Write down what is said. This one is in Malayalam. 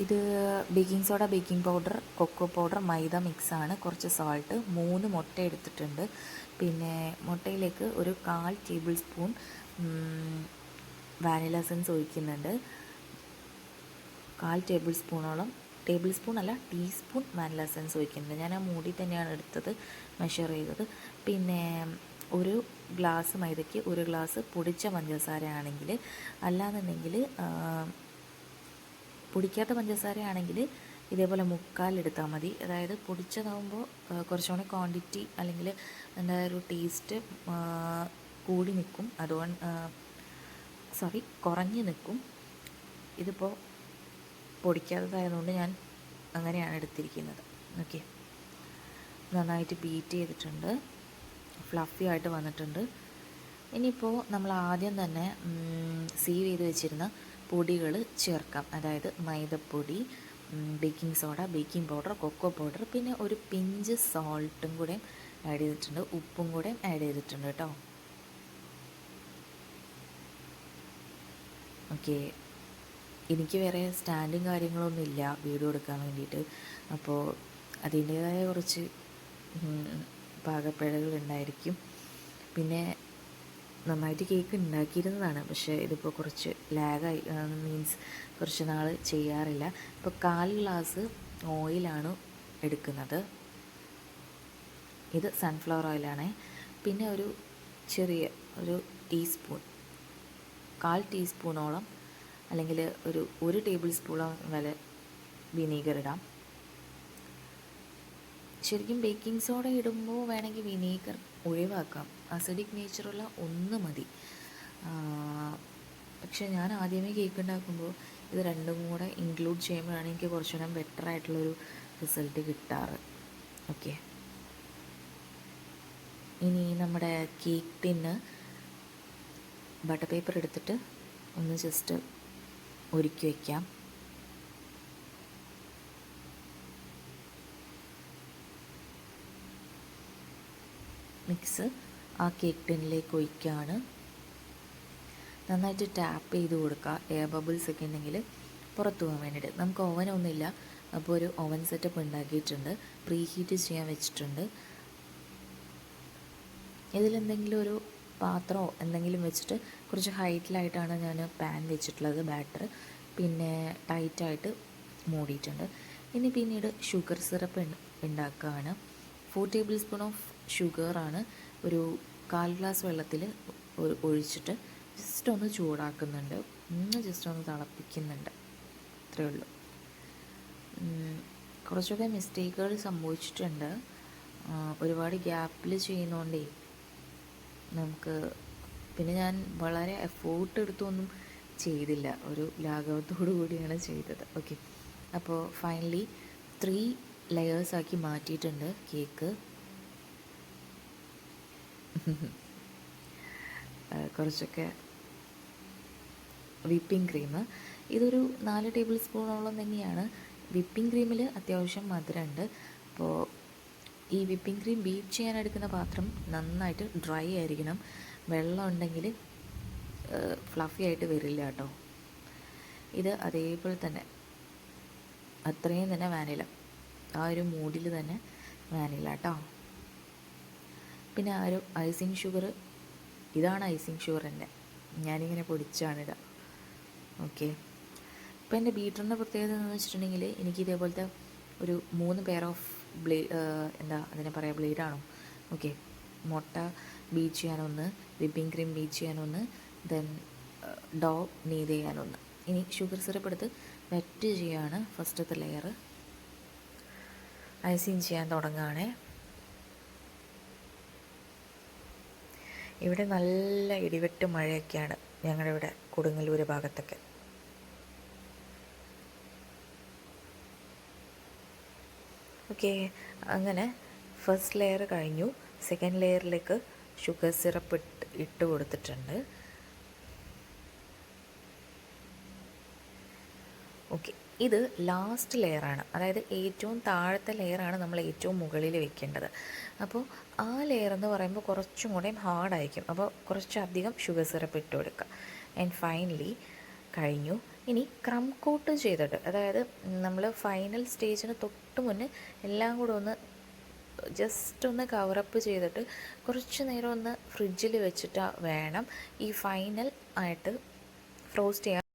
ഇത് baking soda, baking powder, cocoa powder, maida മിക്സാണ്, കുറച്ച് സാൾട്ട്, 3 മുട്ട എടുത്തിട്ടുണ്ട്. പിന്നെ മുട്ടയിലേക്ക് ഒരു 1/4 ടേബിൾ സ്പൂൺ വാനില എസൻസ് ഒഴിക്കുന്നുണ്ട്. 1/4 ടേബിൾ സ്പൂണോളം, ടേബിൾ സ്പൂൺ അല്ല ടീസ്പൂൺ വാനില എസൻസ് ഒഴിക്കുന്നുണ്ട്. ഞാൻ ആ മൂടി തന്നെയാണ് എടുത്തത്, മെഷർ ചെയ്തത്. പിന്നെ ഒരു ഗ്ലാസ് മൈദയ്ക്ക് 1 ഗ്ലാസ് പൊടിച്ച പഞ്ചസാര ആണെങ്കിൽ, അല്ലാന്നുണ്ടെങ്കിൽ പൊടിക്കാത്ത പഞ്ചസാരയാണെങ്കിൽ ഇതേപോലെ 1/4 എടുത്താൽ മതി. അതായത് പൊടിച്ചതാകുമ്പോൾ കുറച്ചുകൂടി ക്വാണ്ടിറ്റി അല്ലെങ്കിൽ അതിൻ്റെ ഒരു ടേസ്റ്റ് കൂടി നിൽക്കും, അതുകൊണ്ട് കുറഞ്ഞ് നിൽക്കും. ഇതിപ്പോൾ പൊടിക്കാത്തതായതുകൊണ്ട് ഞാൻ അങ്ങനെയാണ് എടുത്തിരിക്കുന്നത്. ഓക്കെ, നന്നായിട്ട് ബീറ്റ് ചെയ്തിട്ടുണ്ട്, ഫ്ലഫി ആയിട്ട് വന്നിട്ടുണ്ട്. ഇനിയിപ്പോൾ നമ്മൾ ആദ്യം തന്നെ സീവ് ചെയ്ത് വെച്ചിരുന്ന പൊടികൾ ചേർക്കാം. അതായത് മൈദപ്പൊടി, baking soda, baking powder, cocoa powder, പിന്നെ ഒരു പിഞ്ച് സോൾട്ടും കൂടെ ആഡ് ചെയ്തിട്ടുണ്ട്, ഉപ്പും കൂടെ ആഡ് ചെയ്തിട്ടുണ്ട് കേട്ടോ. ഓക്കെ, എനിക്ക് വേറെ സ്റ്റാൻഡും കാര്യങ്ങളൊന്നും ഇല്ല വീഡിയോ എടുക്കാൻ വേണ്ടിയിട്ട്. അപ്പോൾ അതിൻ്റേതായ കുറച്ച് പാകപ്പിഴകൾ ഉണ്ടായിരിക്കും. പിന്നെ നന്നായിട്ട് കേക്ക് ഉണ്ടാക്കിയിരുന്നതാണ്, പക്ഷേ ഇതിപ്പോൾ കുറച്ച് ലാഗായി, മീൻസ് കുറച്ച് നാൾ ചെയ്യാറില്ല. ഇപ്പോൾ 1/4 ഗ്ലാസ് ഓയിലാണ് എടുക്കുന്നത്. ഇത് സൺഫ്ലവർ ഓയിലാണേ. പിന്നെ ഒരു ചെറിയ ടീസ്പൂൺ, 1/4 ടീസ്പൂണോളം അല്ലെങ്കിൽ ഒരു ടേബിൾ സ്പൂണോളം വരെ വിനീഗർ ഇടാം. ശരിക്കും ബേക്കിംഗ് സോഡ ഇടുമ്പോൾ വേണമെങ്കിൽ വിനീഗർ ഒഴിവാക്കാം, അസിഡിക് നേച്ചറുള്ള ഒന്ന് മതി. പക്ഷേ ഞാൻ ആദ്യമേ കേക്ക് ഉണ്ടാക്കുമ്പോൾ ഇത് രണ്ടും കൂടെ ഇൻക്ലൂഡ് ചെയ്യുമ്പോഴാണ് എനിക്ക് കുറച്ചുകൂടെ ബെറ്റർ ആയിട്ടുള്ളൊരു റിസൾട്ട് കിട്ടാറ്. ഓക്കെ, ഇനി നമ്മുടെ കേക്ക് ടിന്ന് ബട്ടർ പേപ്പർ എടുത്തിട്ട് ഒന്ന് ജസ്റ്റ് ഒരുക്കി വയ്ക്കാം. മിക്സ് ആ കേക്ക് ടിന്നിലേക്ക് ഒഴിക്കുകയാണ്. നന്നായിട്ട് ടാപ്പ് ചെയ്ത് കൊടുക്കുക, എയർ ബബിൾസ് ഒക്കെ ഉണ്ടെങ്കിൽ പുറത്തു പോകാൻ വേണ്ടിയിട്ട്. നമുക്ക് ഓവനൊന്നുമില്ല, അപ്പോൾ ഒരു ഓവൻ സെറ്റപ്പ് ഉണ്ടാക്കിയിട്ടുണ്ട്, പ്രീ ഹീറ്റ് ചെയ്യാൻ വെച്ചിട്ടുണ്ട്. ഇതിലെന്തെങ്കിലും ഒരു പാത്രമോ എന്തെങ്കിലും വെച്ചിട്ട് കുറച്ച് ഹൈറ്റിലായിട്ടാണ് ഞാൻ പാൻ വെച്ചിട്ടുള്ളത്, ബാറ്റർ. പിന്നെ ടൈറ്റായിട്ട് മൂടിയിട്ടുണ്ട്. ഇനി പിന്നീട് ഷുഗർ സിറപ്പ് ഉണ്ടാക്കുകയാണ്. 4 ടേബിൾ സ്പൂൺ ഓഫ് ഷുഗറാണ് ഒരു 1/4 ഗ്ലാസ് വെള്ളത്തിൽ ഒഴിച്ചിട്ട് ജസ്റ്റ് ഒന്ന് ചൂടാക്കുന്നുണ്ട്, ജസ്റ്റ് ഒന്ന് തിളപ്പിക്കുന്നുണ്ട്, അത്രയേ ഉള്ളൂ. കുറച്ചൊക്കെ മിസ്റ്റേക്കുകൾ സംഭവിച്ചിട്ടുണ്ട്, ഒരുപാട് ഗ്യാപ്പിൽ ചെയ്യുന്നതുകൊണ്ടേ നമുക്ക്. പിന്നെ ഞാൻ വളരെ എഫോർട്ട് എടുത്തൊന്നും ചെയ്തില്ല, ഒരു ലാഘവത്തോടു കൂടിയാണ് ചെയ്തത്. ഓക്കെ, അപ്പോൾ ഫൈനലി 3 ലെയേഴ്സാക്കി മാറ്റിയിട്ടുണ്ട് കേക്ക്. കുറച്ചൊക്കെ വിപ്പിംഗ് ക്രീം, ഇതൊരു 4 ടേബിൾ സ്പൂണോളം തന്നെയാണ്. വിപ്പിംഗ് ക്രീമിൽ അത്യാവശ്യം മധുരമുണ്ട്. അപ്പോൾ ഈ വിപ്പിംഗ് ക്രീം ബീറ്റ് ചെയ്യാൻ എടുക്കുന്ന പാത്രം നന്നായിട്ട് ഡ്രൈ ആയിരിക്കണം. വെള്ളം ഉണ്ടെങ്കിൽ ഫ്ലഫി ആയിട്ട് വരില്ല കേട്ടോ. ഇത് അതേപോലെ തന്നെ അത്രയും തന്നെ വാനില, ആ ഒരു മൂഡിൽ തന്നെ വാനില കേട്ടോ. പിന്നെ ആ ഒരു ഐസിങ് ഷുഗർ, ഇതാണ് ഐസിങ് ഷുഗർ എൻ്റെ, ഞാനിങ്ങനെ പൊടിച്ചാണിടുക. ഓക്കെ, ഇപ്പോൾ എൻ്റെ ബീറ്ററിൻ്റെ പ്രത്യേകത എന്ന് വെച്ചിട്ടുണ്ടെങ്കിൽ എനിക്ക് ഇതേപോലത്തെ ഒരു 3 പെയർ ഓഫ് അതിനെ പറയുക, ബ്ലേഡാണോ. ഓക്കെ, മുട്ട ബീറ്റ് ചെയ്യാനൊന്ന്, വിപ്പിംഗ് ക്രീം ബീറ്റ് ചെയ്യാനൊന്ന്, ദെൻ ഡോ നീഡ് ചെയ്യാനൊന്ന്. ഇനി ഷുഗർ സിറപ്പ് എടുത്ത് വെറ്റ് ചെയ്യാണ്. ഫസ്റ്റത്തെ ലെയർ ഐസിങ് ചെയ്യാൻ തുടങ്ങുകയാണേ. ഇവിടെ നല്ല ഇടിവെട്ട് മഴയൊക്കെയാണ് ഞങ്ങളുടെ ഇവിടെ കൊടുങ്ങല്ലൂർ ഭാഗത്തൊക്കെ. ഓക്കെ, അങ്ങനെ ഫസ്റ്റ് ലെയർ കഴിഞ്ഞു. സെക്കൻഡ് ലെയറിലേക്ക് ഷുഗർ സിറപ്പ് ഇട്ട് കൊടുത്തിട്ടുണ്ട്. ഓക്കെ, ഇത് ലാസ്റ്റ് ലെയറാണ്, അതായത് ഏറ്റവും താഴത്തെ ലെയറാണ് നമ്മൾ ഏറ്റവും മുകളിൽ വെക്കേണ്ടത്. അപ്പോൾ ആ ലെയർ എന്ന് പറയുമ്പോൾ കുറച്ചും കൂടെ ഹാർഡായിരിക്കും, അപ്പോൾ കുറച്ചധികം ഷുഗർ സിറപ്പ് ഇട്ട് കൊടുക്കുക. ആൻഡ് ഫൈനലി കഴിഞ്ഞു. ഇനി ക്രം കോട്ട് ചെയ്തിട്ട്, അതായത് നമ്മൾ ഫൈനൽ സ്റ്റേജിന് തൊട്ട് മുന്നേ എല്ലാം കൂടെ ഒന്ന് ജസ്റ്റ് ഒന്ന് കവറപ്പ് ചെയ്തിട്ട് കുറച്ച് നേരം ഒന്ന് ഫ്രിഡ്ജിൽ വെച്ചിട്ട് വേണം ഈ ഫൈനൽ ആയിട്ട് ഫ്രോസ്റ്റ് ചെയ്യാൻ.